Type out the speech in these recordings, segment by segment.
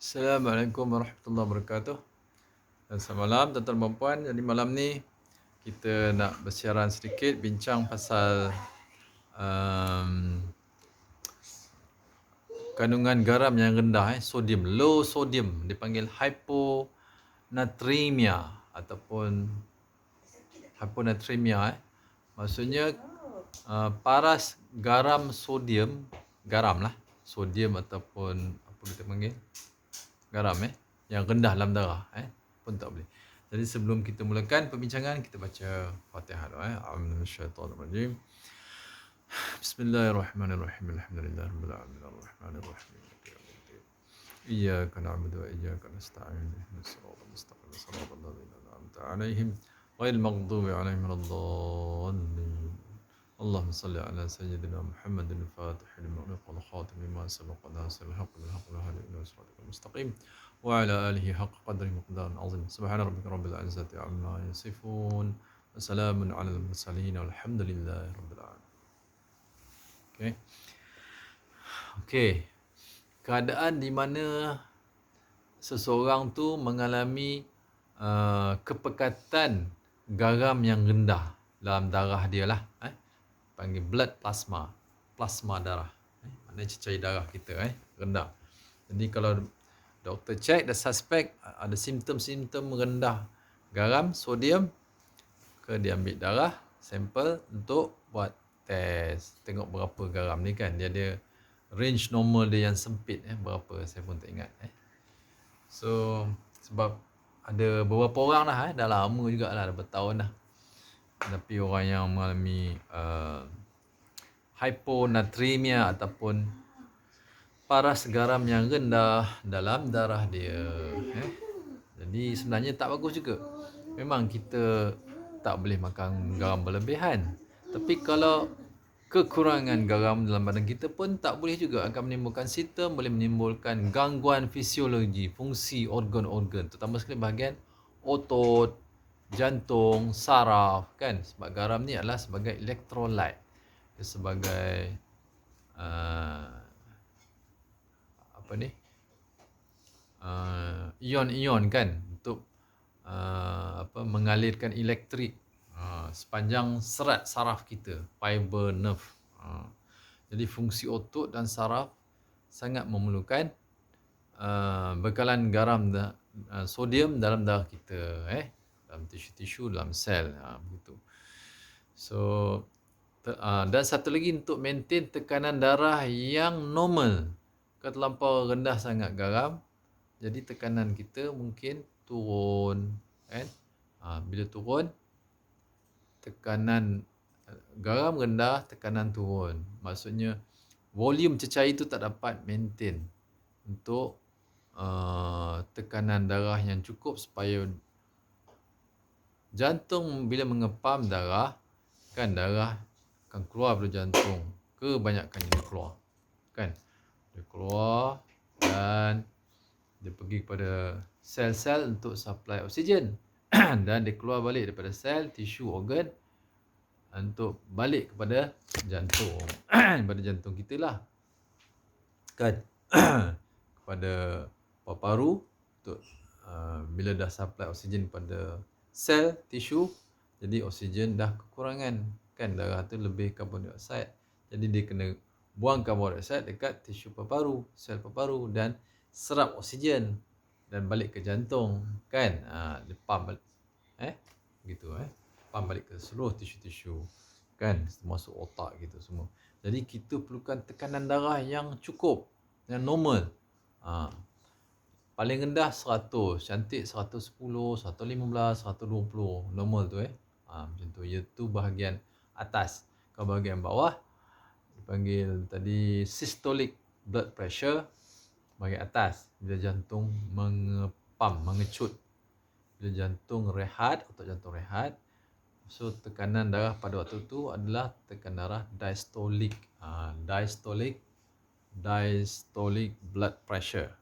Assalamualaikum warahmatullahi wabarakatuh. Dan selamat malam tuan-tuan dan puan. Jadi malam ni kita nak bersiaran sedikit bincang pasal um, kandungan garam yang rendah, sodium, low sodium, dipanggil hyponatremia ataupun hyponatremia. Maksudnya paras garam sodium, garam lah, sodium ataupun apa kita panggil, garam yang rendah dalam darah pun tak boleh. Jadi sebelum kita mulakan perbincangan, kita baca Fatihah dulu. A'udzu minasyaitonir rajim. Bismillahirrahmanirrahim. Alhamdulillahirabbil alamin arrahmanir rahim. Iyyaka na'budu wa iyyaka nasta'in. Ihdinas siratal mustaqim. Shiratal ladzina an'amta 'alaihim ghairil maghdubi 'alaihim waladdallin. اللهم صل على سيدنا محمد الفاتح لما أغلق والخاتم لما سبق ناصر الحق بالحق والهادي إلى صراطك المستقيم وعلى آله حق قدره مقدار عظيم سبحان ربك رب العزة عما يصفون وسلام على المرسلين والحمد لله رب العالمين. Okey. Keadaan di mana seseorang tu mengalami kepekatan garam yang rendah dalam darah dia lah, panggil blood plasma darah, maknanya cecair darah kita rendah. Jadi kalau doktor check dan suspek ada simptom-simptom rendah garam sodium, dia ambil darah sampel untuk buat test, tengok berapa garam ni kan. Dia ada range normal dia yang sempit, berapa saya pun tak ingat. So sebab ada beberapa orang dah dah lama jugalah, dah bertahun dah. Tapi orang yang mengalami hyponatremia ataupun paras garam yang rendah dalam darah dia. Jadi sebenarnya tak bagus juga. Memang kita tak boleh makan garam berlebihan. Tapi kalau kekurangan garam dalam badan kita pun tak boleh juga, akan menimbulkan simptom, boleh menimbulkan gangguan fisiologi, fungsi organ-organ, terutama sekali bahagian otot, jantung, saraf kan. Sebab garam ni adalah sebagai electrolyte, dia sebagai ion-ion kan, untuk mengalirkan elektrik sepanjang serat saraf kita, fiber nerve. Jadi fungsi otot dan saraf sangat memerlukan bekalan garam sodium dalam darah kita, dalam tisu-tisu, dalam sel, begitu. So dan satu lagi, untuk maintain tekanan darah yang normal. Kalau terlampau rendah sangat garam, jadi tekanan kita mungkin turun kan. Bila turun, tekanan garam rendah, tekanan turun. Maksudnya volume cecair itu tak dapat maintain untuk tekanan darah yang cukup supaya jantung bila mengepam darah kan, darah akan keluar dari jantung, kebanyakannya dia keluar kan. Dia keluar dan dia pergi kepada sel-sel untuk supply oksigen dan dia keluar balik daripada sel, tisu, organ untuk balik kepada jantung kepada jantung kita lah kan. Kepada paru-paru untuk bila dah supply oksigen pada sel, tisu, jadi oksigen dah kekurangan kan, darah tu lebih karbon dioksida, jadi dia kena buang karbon dioksida dekat tisu paru-paru, sel paru-paru, dan serap oksigen dan balik ke jantung kan. Dia pump balik gitu pump balik ke seluruh tisu-tisu kan, termasuk otak gitu semua. Jadi kita perlukan tekanan darah yang cukup, yang normal. Paling rendah 100, cantik 110, 115, 120, normal tu macam tu. Iaitu bahagian atas. Kalau bahagian bawah dipanggil tadi systolic blood pressure, bahagian atas bila jantung mengepam, mengecut. Bila jantung rehat, otot jantung rehat, so tekanan darah pada waktu tu adalah tekanan darah diastolic. Diastolic blood pressure.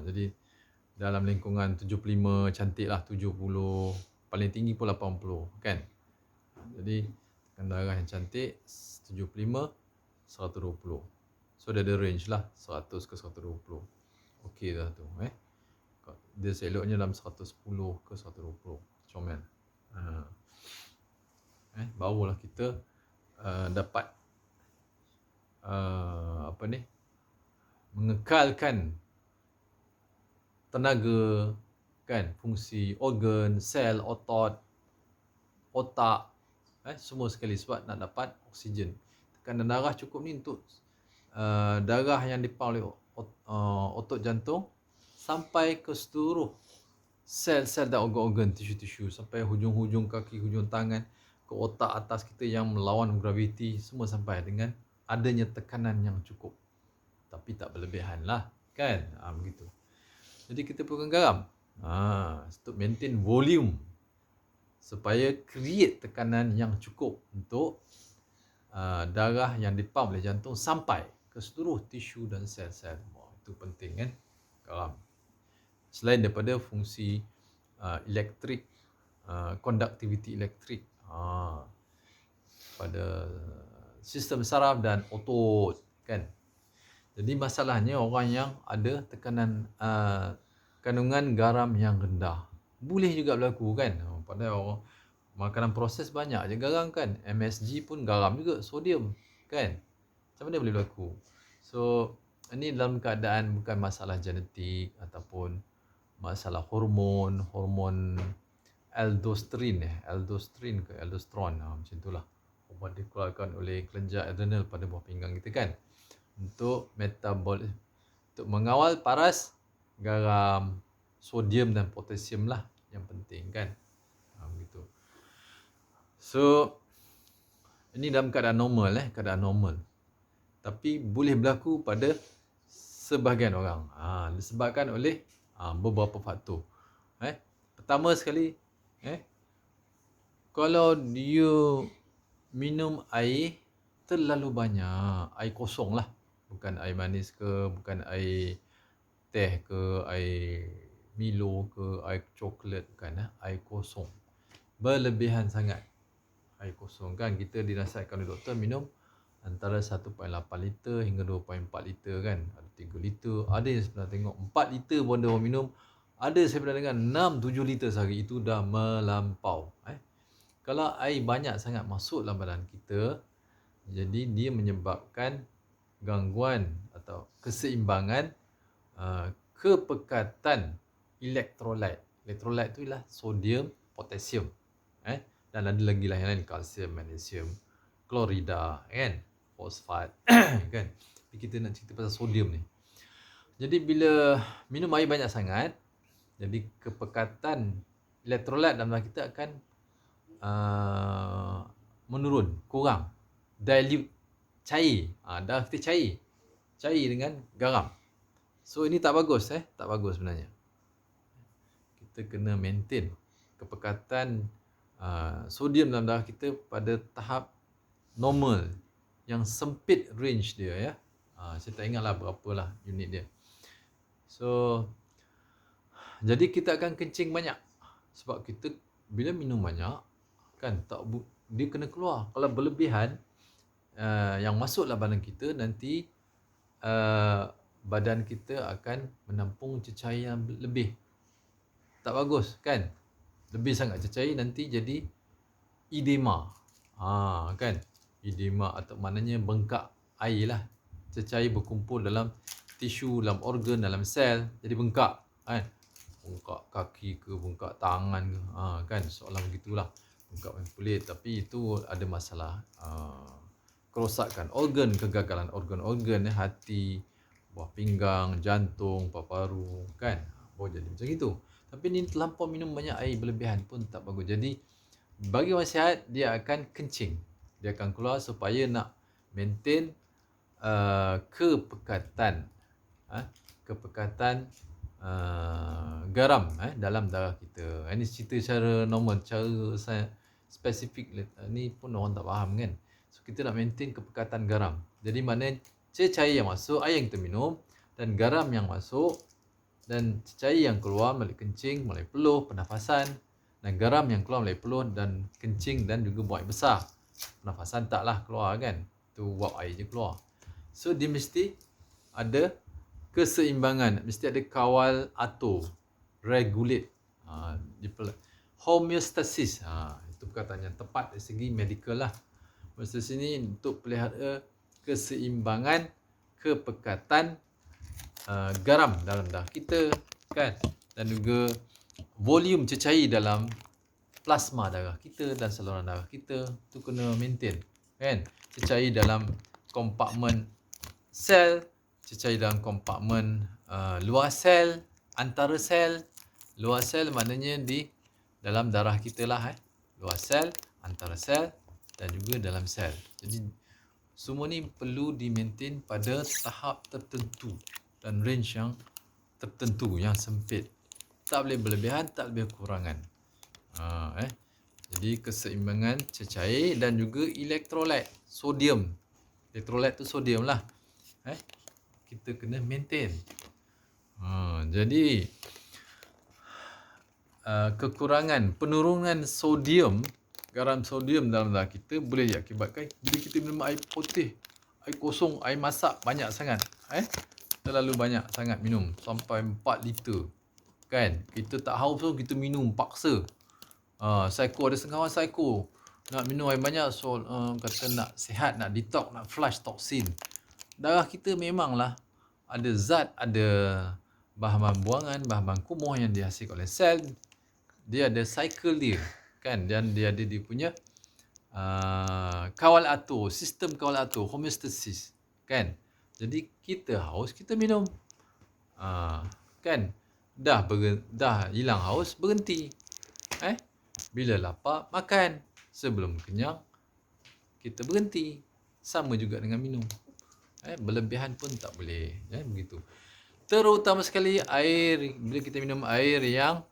Jadi dalam lingkungan 75, cantik lah 70, paling tinggi pun 80 kan. Jadi tekanan darah yang cantik 75, 120. So dia ada range lah, 100 ke 120. okey dah tu. Dia seloknya dalam 110 ke 120 comel. Barulah kita dapat apa ni, mengekalkan tenaga, kan, fungsi organ, sel, otak, semua sekali sebab nak dapat oksigen. Tekanan darah cukup ni untuk darah yang dipump oleh otot jantung sampai ke seluruh sel-sel dan organ-organ, tisu-tisu, sampai hujung-hujung kaki, hujung tangan, ke otak atas kita yang melawan graviti, semua sampai dengan adanya tekanan yang cukup. Tapi tak berlebihan lah, kan? Begitu. Jadi kita perlukan garam untuk maintain volume, supaya create tekanan yang cukup untuk darah yang dipump oleh jantung sampai ke seluruh tisu dan sel-sel. Itu penting, kan? Garam. Selain daripada fungsi elektrik, conductivity elektrik pada sistem saraf dan otot, kan? Jadi masalahnya orang yang ada tekanan kandungan garam yang rendah, boleh juga berlaku, kan? Padahal orang makanan proses banyak je garam, kan? MSG pun garam juga, sodium, kan? Macam mana boleh berlaku? So ini dalam keadaan bukan masalah genetik ataupun masalah hormon aldosterin ke aldosteron, macam itulah. Hormon dikeluarkan oleh kelenjar adrenal pada buah pinggang kita, kan, untuk untuk mengawal paras, garam, sodium dan potasium lah yang penting, kan. Begitu. So ini dalam keadaan normal. Tapi boleh berlaku pada sebahagian orang. Disebabkan oleh beberapa faktor. Pertama sekali, kalau dia minum air terlalu banyak, air kosong lah, bukan air manis ke, bukan air teh ke, air Milo ke, air coklat, bukan, air kosong, berlebihan sangat air kosong, kan. Kita dinasihatkan oleh doktor minum antara 1.8 liter hingga 2.4 liter, kan. Ada 3 liter, ada yang pernah tengok 4 liter pun ada orang minum. Ada saya pernah dengar 6-7 liter sehari, itu dah melampau. Kalau air banyak sangat masuk dalam badan kita, jadi dia menyebabkan gangguan atau keseimbangan kepekatan elektrolit. Elektrolit tu ialah sodium, potasium, dan ada lagi lah yang lain, kalsium, magnesium, klorida, kan, fosfat, kan. Tapi kita nak cerita pasal sodium ni. Jadi bila minum air banyak sangat, jadi kepekatan elektrolit dalam badan kita akan menurun, kurang, dilute, cair. Darah kita cair dengan garam. So ini tak bagus, tak bagus sebenarnya. Kita kena maintain kepekatan sodium dalam darah kita pada tahap normal, yang sempit range dia, ya. Saya tak ingatlah berapalah unit dia. So jadi kita akan kencing banyak, sebab kita bila minum banyak, kan, dia kena keluar. Kalau berlebihan yang masuk dalam badan kita, nanti badan kita akan menampung cecair yang lebih. Tak bagus, kan? Lebih sangat cecair nanti jadi edema. Kan? Edema atau maknanya bengkak air lah. Cecair berkumpul dalam tisu, dalam organ, dalam sel, jadi bengkak, kan? Bengkak kaki ke, bengkak tangan ke, kan? Soalan begitulah. Bengkak kulit, tapi itu ada masalah kerosakan organ, kegagalan organ-organ, hati, buah pinggang, jantung, paru-paru, kan. Boleh jadi macam itu. Tapi ni terlampau minum banyak air berlebihan pun tak bagus. Jadi bagi orang sihat, dia akan kencing, dia akan keluar supaya nak maintain kepekatan garam dalam darah kita. Ini cerita secara normal, cara spesifik ni pun orang tak faham, kan. So kita nak maintain kepekatan garam. Jadi maknanya cecair yang masuk, air yang kita minum, dan garam yang masuk, dan cecair yang keluar melalui kencing, melalui peluh, pernafasan, dan garam yang keluar melalui peluh dan kencing, dan juga buang air besar. Pernafasan taklah keluar, kan. Tu buang air je keluar. So dia mesti ada keseimbangan, mesti ada kawal atur, regulate. Homeostasis. Itu perkataan yang tepat dari segi medical lah. Homeostasis ni untuk pelihara keseimbangan, kepekatan garam dalam darah kita, kan, dan juga volume cecair dalam plasma darah kita dan saluran darah kita tu kena maintain, kan. Cecair dalam kompartmen sel, cecair dalam kompartmen luar sel, antara sel. Luar sel maknanya di dalam darah kita lah, luar sel, antara sel dan juga dalam sel. Jadi semua ni perlu di-maintain pada tahap tertentu dan range yang tertentu, yang sempit. Tak boleh berlebihan, tak boleh kekurangan. Jadi keseimbangan cecair dan juga elektrolit, sodium. Elektrolit tu sodium lah. Kita kena maintain. Jadi kekurangan, penurunan sodium, garam sodium dalam darah kita boleh diakibatkan bila kita minum air putih, air kosong, air masak banyak sangat. Terlalu banyak sangat minum, sampai 4 liter. Kan? Kita tak haus pun kita minum paksa. Psycho, ada setengah orang psycho. Nak minum air banyak, so kata nak sihat, nak detox, nak flush toksin. Darah kita memanglah ada zat, ada bahan-bahan buangan, bahan-bahan kumuh yang dihasilkan oleh sel. Dia ada cycle dia, kan, dan dia ada dia punya kawal atur, sistem kawal atur, homeostasis, kan. Jadi kita haus, kita minum, kan. Dah hilang haus, berhenti. Bila lapar, makan. Sebelum kenyang, kita berhenti. Sama juga dengan minum. Berlebihan pun tak boleh. Begitu. Terutama sekali air, bila kita minum air yang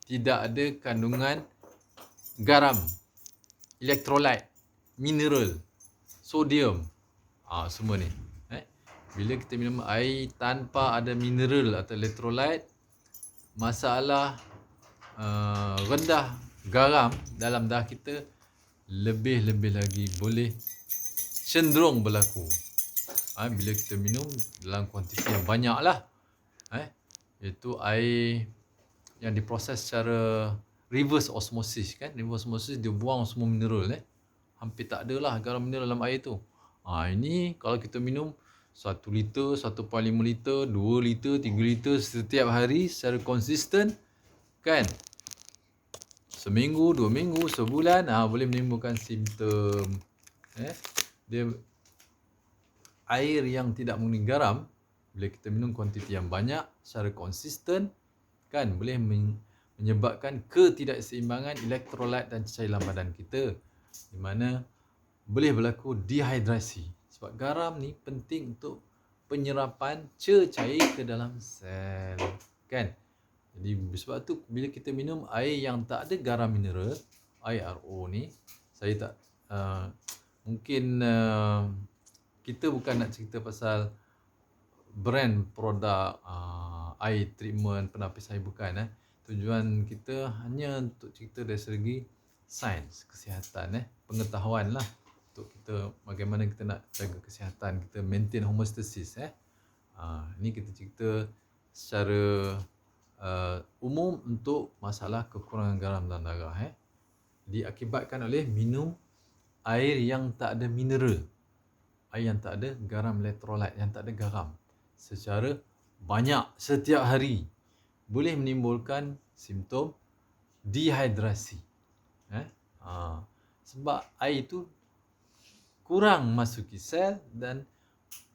tidak ada kandungan garam, elektrolit, mineral, sodium. Semua ni. Bila kita minum air tanpa ada mineral atau elektrolit, masalah rendah garam dalam darah kita lebih-lebih lagi boleh cenderung berlaku. Bila kita minum dalam kuantiti yang banyak lah. Iaitu air yang diproses secara reverse osmosis, kan. Reverse osmosis dia buang semua mineral. Hampir tak ada lah garam mineral dalam air tu. Ini kalau kita minum 1 liter, 1.5 liter, 2 liter, 3 liter setiap hari secara konsisten, kan. Seminggu, 2 minggu, sebulan, boleh menimbulkan simptom. Dia air yang tidak mengandung garam, bila kita minum kuantiti yang banyak secara konsisten, kan, boleh menyebabkan ketidakseimbangan elektrolit dan cecair dalam badan kita, di mana boleh berlaku dehidrasi. Sebab garam ni penting untuk penyerapan cecair ke dalam sel, kan. Jadi sebab tu bila kita minum air yang tak ada garam mineral, air RO ni, saya tak mungkin kita bukan nak cerita pasal brand produk air treatment penapis air, bukan. Tujuan kita hanya untuk cerita dari segi sains kesihatan, pengetahuan lah, untuk kita bagaimana kita nak jaga kesihatan kita, maintain homeostasis. Ni kita cerita secara umum untuk masalah kekurangan garam dalam darah, diakibatkan oleh minum air yang tak ada mineral, air yang tak ada garam elektrolit, yang tak ada garam secara banyak setiap hari, boleh menimbulkan simptom dehidrasi. Sebab air tu kurang masuki sel dan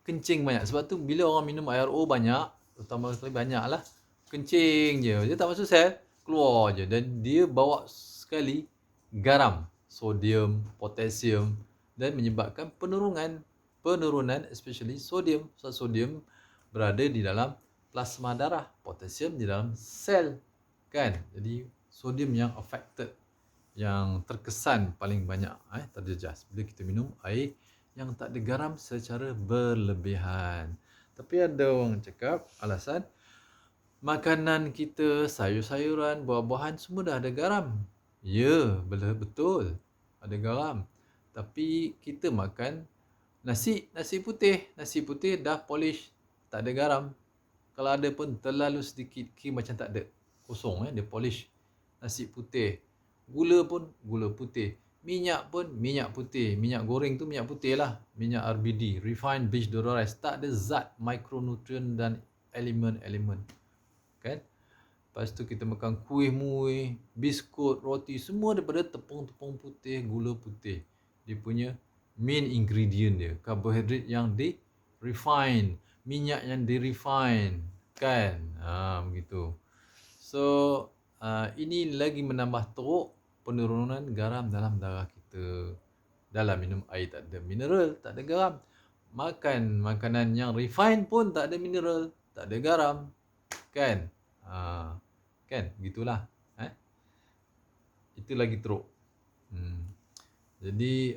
kencing banyak. Sebab tu bila orang minum air RO banyak, terutama sekali banyak lah, kencing je, dia tak masuk sel, keluar je, dan dia bawa sekali garam, sodium, potasium, dan menyebabkan penurunan especially sodium. So, sodium berada di dalam plasma darah, potasium di dalam sel, kan. Jadi sodium yang affected, yang terkesan paling banyak terjejas bila kita minum air yang tak ada garam secara berlebihan. Tapi ada orang cakap alasan makanan kita, sayur-sayuran, buah-buahan semua dah ada garam. Ya, betul, ada garam. Tapi kita makan nasi putih dah polish, tak ada garam. Kalau ada pun terlalu sedikit, kira macam tak ada. Kosong dia polish. Nasi putih. Gula pun gula putih. Minyak pun minyak putih. Minyak goreng tu minyak putih lah. Minyak RBD, refined vegetable oil. Tak ada zat mikronutrien dan elemen-elemen. Kan? Lepas tu kita makan kuih muih, biskut, roti, semua daripada tepung-tepung putih, gula putih. Dia punya main ingredient dia, karbohidrat yang di refine, minyak yang di refine, kan? Begitu. So, ini lagi menambah teruk penurunan garam dalam darah kita. Dalam minum air tak ada mineral, tak ada garam. Makan makanan yang refine pun tak ada mineral, tak ada garam. Kan? Kan? Gitulah. Itu lagi teruk. Jadi,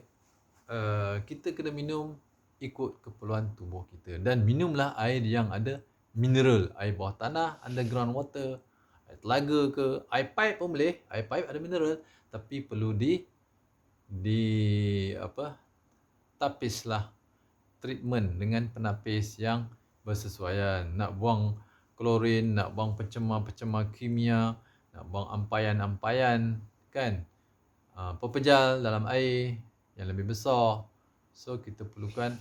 kita kena minum ikut keperluan tubuh kita. Dan minumlah air yang ada mineral. Air bawah tanah, underground water, air telaga ke, air pipe pun boleh. Air pipe ada mineral. Tapi perlu tapislah, treatment dengan penapis yang bersesuaian. Nak buang klorin, nak buang pencemar-pencemar kimia, nak buang ampayan-ampayan, kan? Pepejal dalam air yang lebih besar. So, kita perlukan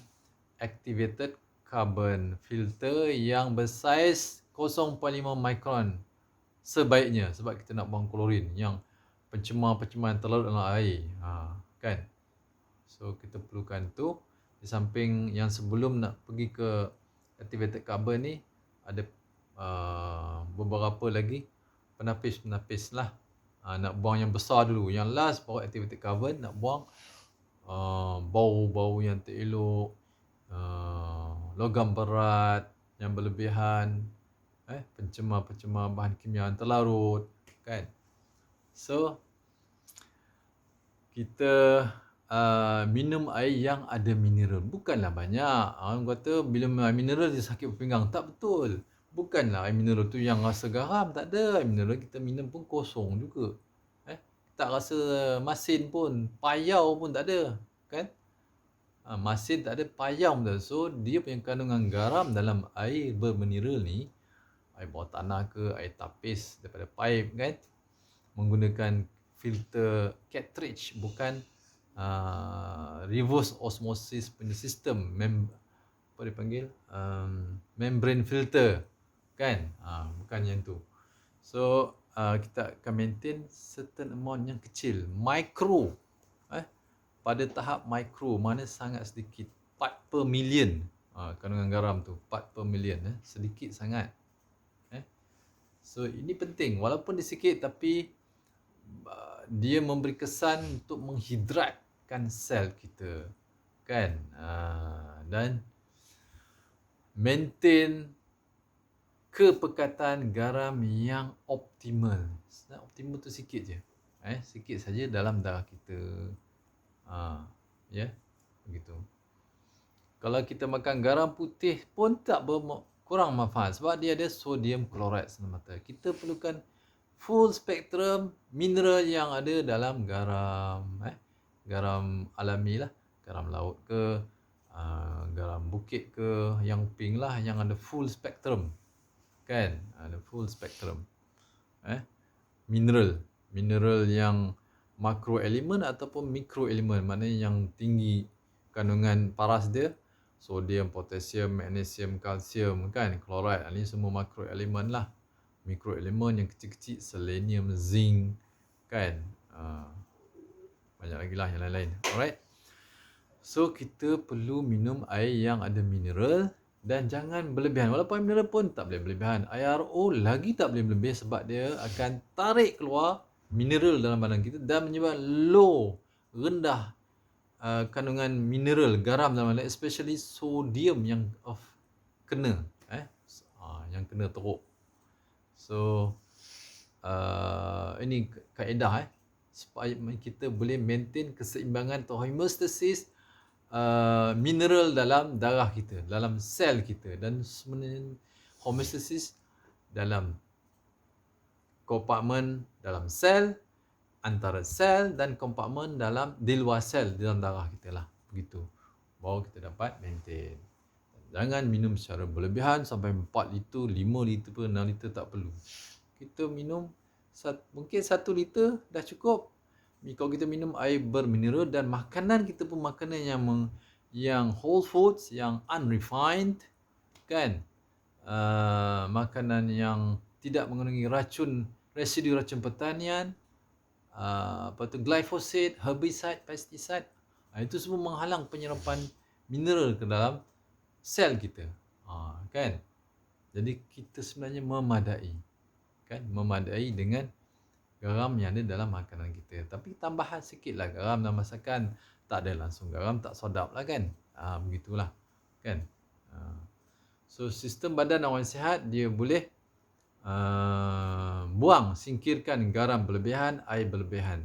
activated carbon filter yang bersaiz 0.5 mikron sebaiknya, sebab kita nak buang klorin yang pencemar-pencemar yang terlarut dalam air. Kan? So, kita perlukan tu. Di samping yang sebelum nak pergi ke activated carbon ni, ada beberapa lagi penapis-penapis lah. Nak buang yang besar dulu. Yang last baru activated carbon. Nak buang bau-bau yang tak elok, logam berat yang berlebihan, pencemar-pencemar bahan kimia yang terlarut, kan? So, kita minum air yang ada mineral. Bukanlah banyak. Orang kata bila minum air mineral dia sakit pinggang. Tak betul. Bukanlah air mineral tu yang rasa garam. Tak ada. Air mineral kita minum pun kosong juga. Tak rasa masin pun. Payau pun tak ada. Kan? Masin tak ada, payau pun tak ada. So, dia punya kandungan garam dalam air bermineral ni, air bawah tanah ke, air tapis daripada pipe, kan? Menggunakan filter cartridge, bukan reverse osmosis punya sistem, apa dia panggil, membrane filter, kan? Bukan yang tu. So, kita akan maintain certain amount yang kecil, micro, pada tahap micro, mana sangat sedikit, part per million. Kandungan garam tu part per million, sedikit sangat. So, ini penting, walaupun dia sikit tapi dia memberi kesan untuk menghidratkan sel kita, kan? Dan maintain kepekatan garam yang optimal. Optimal tu sikit je, sikit saja dalam darah kita. Begitu. Kalau kita makan garam putih pun tak kurang manfaat, sebab dia ada sodium chloride semata. Kita perlukan full spectrum mineral yang ada dalam garam. Garam alami lah, garam laut ke, garam bukit ke, yang pink lah, yang ada full spectrum, kan? Ada full spectrum mineral yang makro elemen ataupun mikro elemen, maknanya yang tinggi kandungan paras dia, sodium, potasium, magnesium, kalsium, kan, chloride. Ini semua makro elemen lah. Mikro elemen yang kecil-kecil, selenium, zinc, kan. Banyak lagi lah yang lain-lain. Alright. So, kita perlu minum air yang ada mineral dan jangan berlebihan. Walaupun mineral pun tak boleh berlebihan. IRO lagi tak boleh berlebih, sebab dia akan tarik keluar mineral dalam badan kita dan menyebabkan rendah kandungan mineral, garam dalam badan, especially sodium yang kena, yang kena teruk. So, ini kaedah supaya kita boleh maintain keseimbangan atau homeostasis mineral dalam darah kita, dalam sel kita, dan sebenarnya homeostasis dalam kompartmen dalam sel, antara sel, dan kompartmen di luar sel dalam darah kita lah. Begitu. Baru kita dapat maintain. Jangan minum secara berlebihan sampai 4 liter, 5 liter pun, 6 liter tak perlu. Kita minum mungkin 1 liter dah cukup. Kalau kita minum air bermineral dan makanan kita pun makanan yang whole foods, yang unrefined, kan? Makanan yang tidak mengandungi residu racun pertanian, glyphosate, herbicide, pesticide. Itu semua menghalang penyerapan mineral ke dalam sel kita. Kan? Jadi kita sebenarnya memadai. Kan? Memadai dengan garam yang ada dalam makanan kita. Tapi tambahan sikitlah garam dalam masakan. Tak ada langsung garam, tak sedap lah kan. Begitulah. Kan? So sistem badan orang sihat dia boleh singkirkan garam berlebihan, air berlebihan.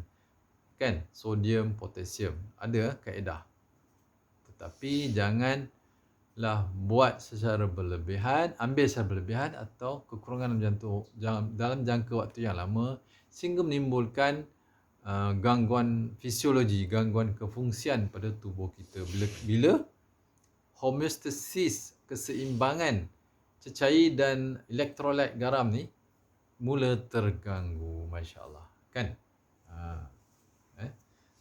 Kan? Sodium, potasium. Ada kaedah. Tetapi janganlah buat secara berlebihan, ambil secara berlebihan atau kekurangan dalam jangka waktu yang lama sehingga menimbulkan gangguan fisiologi, gangguan kefungsian pada tubuh kita. Bila homeostasis, keseimbangan cecair dan elektrolit garam ni mula terganggu, masya-Allah, kan?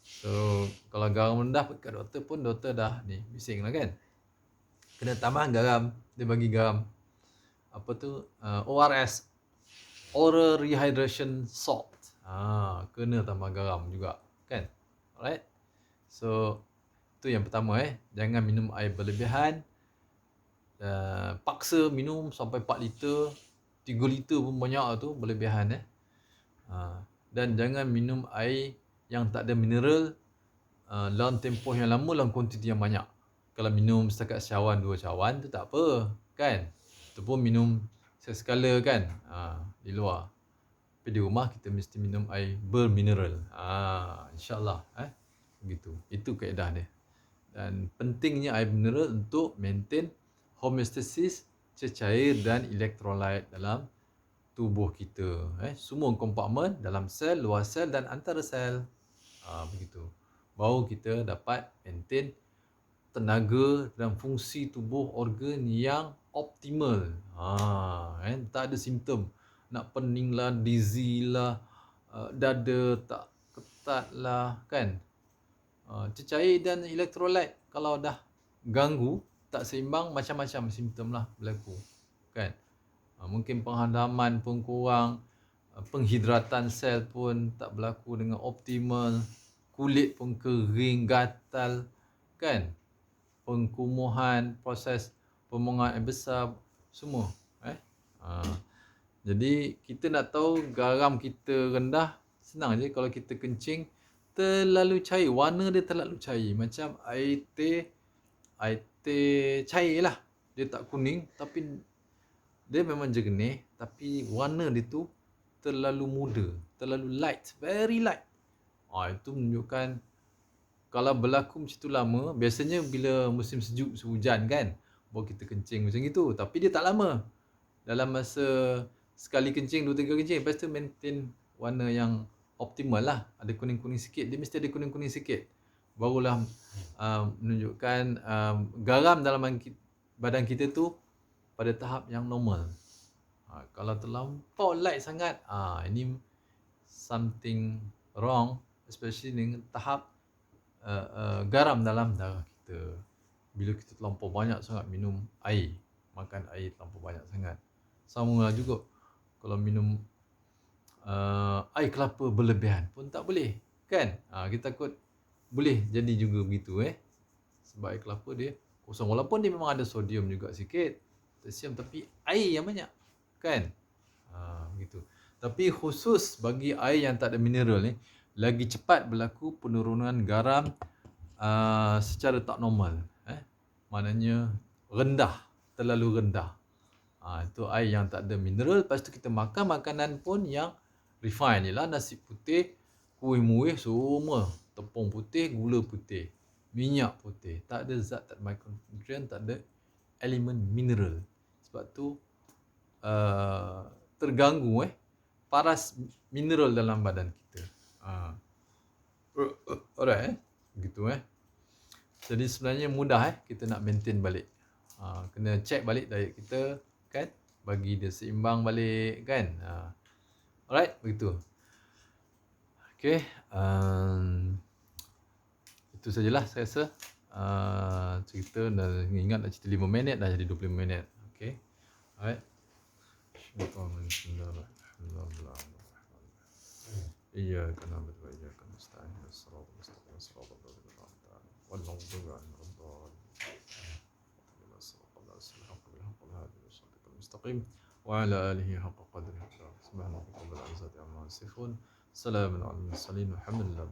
So kalau garam rendah kat doktor pun doktor dah ni bising lah kan. Kena tambah garam, dia bagi garam ORS, oral rehydration salt. Kena tambah garam juga kan. Alright. So itu yang pertama jangan minum air berlebihan. Paksa minum sampai 4 liter, 3 liter pun banyak tu berlebihan dan jangan minum air yang tak ada mineral dalam tempoh yang lama dalam kuantiti yang banyak. Kalau minum setakat cawan 2 cawan tu tak apa kan. Itu pun minum sekala kan di luar. Tapi di rumah kita mesti minum air bermineral. InsyaAllah begitu. Itu kaedah dia. Dan pentingnya air mineral untuk maintain homeostasis, cecair dan elektrolit dalam tubuh kita. Semua kompartmen dalam sel, luar sel dan antara sel. Begitu. Baru kita dapat maintain tenaga dan fungsi tubuh organ yang optimal. Tak ada simptom. Nak pening lah, dizzy lah, dada tak ketat lah, kan? Cecair dan elektrolit kalau dah ganggu, tak seimbang, macam-macam simptom lah berlaku. Kan? Mungkin penghadaman pun kurang, penghidratan sel pun tak berlaku dengan optimal, kulit pun kering, gatal, kan? Pengkumuhan, proses pembuangan air besar, semua. Jadi kita nak tahu garam kita rendah, senang je. Kalau kita kencing terlalu cair, warna dia terlalu cair, macam air teh cair lah. Dia tak kuning tapi dia memang jernih, tapi warna dia tu terlalu muda, terlalu light, very light. Itu menunjukkan kalau berlaku macam tu lama, biasanya bila musim sejuk, hujan kan, baru kita kencing macam itu. Tapi dia tak lama. Dalam masa sekali kencing, 2-3 kencing, lepas tu maintain warna yang optimal lah. Ada kuning-kuning sikit, dia mesti ada kuning-kuning sikit. Barulah menunjukkan garam dalam badan kita tu pada tahap yang normal. Kalau terlampau light sangat, ini something wrong, especially dengan tahap garam dalam darah kita. Bila kita terlampau banyak sangat minum air, makan air terlampau banyak sangat. Sama lah juga kalau minum air kelapa berlebihan pun tak boleh, kan? Kita takut boleh jadi juga begitu sebab air kelapa dia kosong, walaupun dia memang ada sodium juga sikit, potasium, tapi air yang banyak, kan? Begitu. Tapi khusus bagi air yang tak ada mineral ni, lagi cepat berlaku penurunan garam secara tak normal. Maknanya rendah, terlalu rendah. Itu air yang tak ada mineral. Lepas tu kita makan makanan pun yang refined. Ialah nasi putih, kuih muih semua. Tepung putih, gula putih, minyak putih. Tak ada zat, tak ada micronutrient, tak ada elemen mineral. Sebab tu terganggu paras mineral dalam badan kita. Alright, begitu Jadi sebenarnya mudah kita nak maintain balik. Kena check balik diet kita kan, bagi dia seimbang balik kan. Alright, begitu. Okey, itu sajalah saya rasa. Cerita dah, ingat nak cerita 5 minit dah jadi 25 minit. Okey. Alright. Iyyaka na'budu wa iyyaka nasta'in. Shiratal mustaqim, shiratal ladzina an'amta 'alaihim, ghairil maghdubi 'alaihim waladdallin. المستقيم وعلى آله حق قدره. سبحان ربك رب العزة عما يصفون. سلام على المرسلين والحمد لله.